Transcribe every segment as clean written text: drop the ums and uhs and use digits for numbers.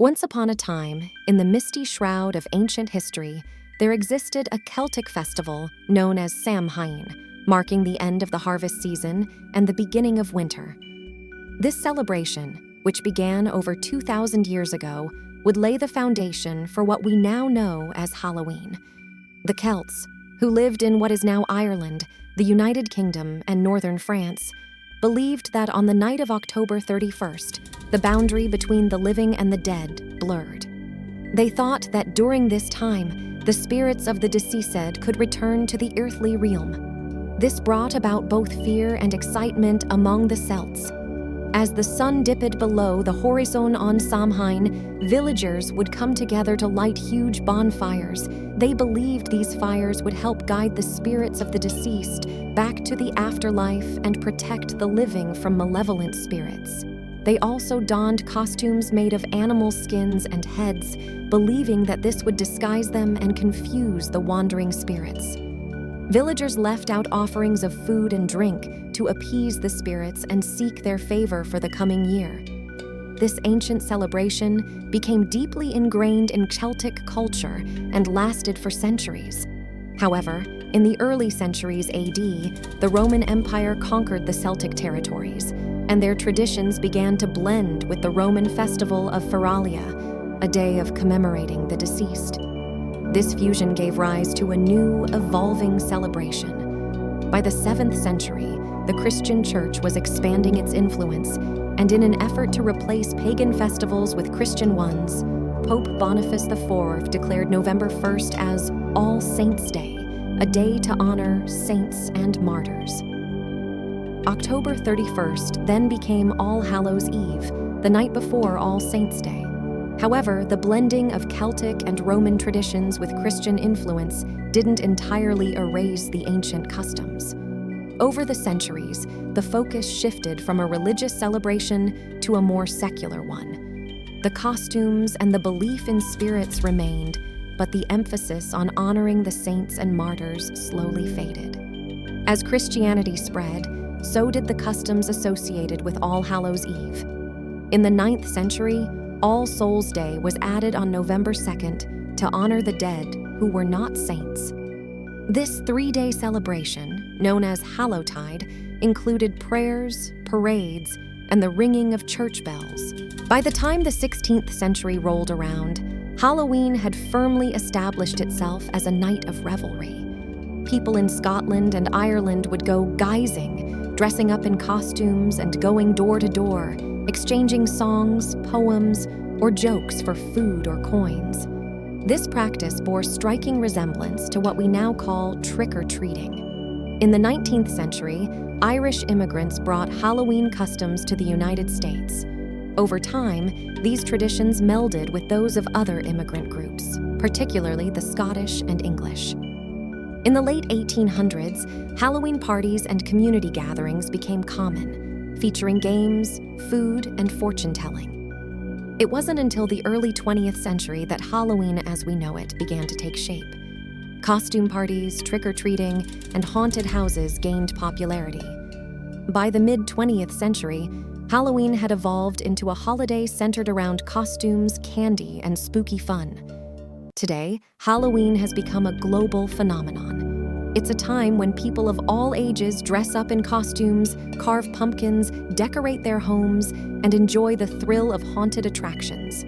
Once upon a time, in the misty shroud of ancient history, there existed a Celtic festival known as Samhain, marking the end of the harvest season and the beginning of winter. This celebration, which began over 2,000 years ago, would lay the foundation for what we now know as Halloween. The Celts, who lived in what is now Ireland, the United Kingdom, and northern France, believed that on the night of October 31st, the boundary between the living and the dead blurred. They thought that during this time, the spirits of the deceased could return to the earthly realm. This brought about both fear and excitement among the Celts. As the sun dipped below the horizon on Samhain, villagers would come together to light huge bonfires. They believed these fires would help guide the spirits of the deceased back to the afterlife and protect the living from malevolent spirits. They also donned costumes made of animal skins and heads, believing that this would disguise them and confuse the wandering spirits. Villagers left out offerings of food and drink to appease the spirits and seek their favor for the coming year. This ancient celebration became deeply ingrained in Celtic culture and lasted for centuries. However, in the early centuries AD, the Roman Empire conquered the Celtic territories, and their traditions began to blend with the Roman festival of Feralia, a day of commemorating the deceased. This fusion gave rise to a new, evolving celebration. By the 7th century, the Christian church was expanding its influence, and in an effort to replace pagan festivals with Christian ones, Pope Boniface IV declared November 1st as All Saints' Day, a day to honor saints and martyrs. October 31st then became All Hallows' Eve, the night before All Saints' Day. However, the blending of Celtic and Roman traditions with Christian influence didn't entirely erase the ancient customs. Over the centuries, the focus shifted from a religious celebration to a more secular one. The costumes and the belief in spirits remained, but the emphasis on honoring the saints and martyrs slowly faded. As Christianity spread, so did the customs associated with All Hallows' Eve. In the 9th century, All Souls' Day was added on November 2nd to honor the dead who were not saints. This 3-day celebration, known as Hallowtide, included prayers, parades, and the ringing of church bells. By the time the 16th century rolled around, Halloween had firmly established itself as a night of revelry. People in Scotland and Ireland would go guising, dressing up in costumes and going door to door, exchanging songs, poems, or jokes for food or coins. This practice bore striking resemblance to what we now call trick-or-treating. In the 19th century, Irish immigrants brought Halloween customs to the United States. Over time, these traditions melded with those of other immigrant groups, particularly the Scottish and English. In the late 1800s, Halloween parties and community gatherings became common, featuring games, food, and fortune-telling. It wasn't until the early 20th century that Halloween as we know it began to take shape. Costume parties, trick-or-treating, and haunted houses gained popularity. By the mid-20th century, Halloween had evolved into a holiday centered around costumes, candy, and spooky fun. Today, Halloween has become a global phenomenon. It's a time when people of all ages dress up in costumes, carve pumpkins, decorate their homes, and enjoy the thrill of haunted attractions.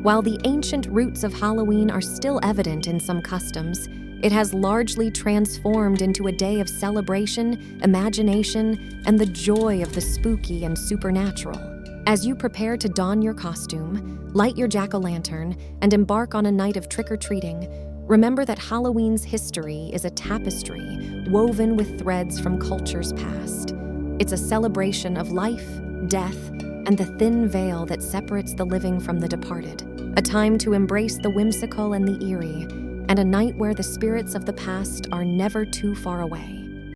While the ancient roots of Halloween are still evident in some customs, it has largely transformed into a day of celebration, imagination, and the joy of the spooky and supernatural. As you prepare to don your costume, light your jack-o'-lantern, and embark on a night of trick-or-treating, remember that Halloween's history is a tapestry woven with threads from cultures past. It's a celebration of life, death, and the thin veil that separates the living from the departed. A time to embrace the whimsical and the eerie, and a night where the spirits of the past are never too far away.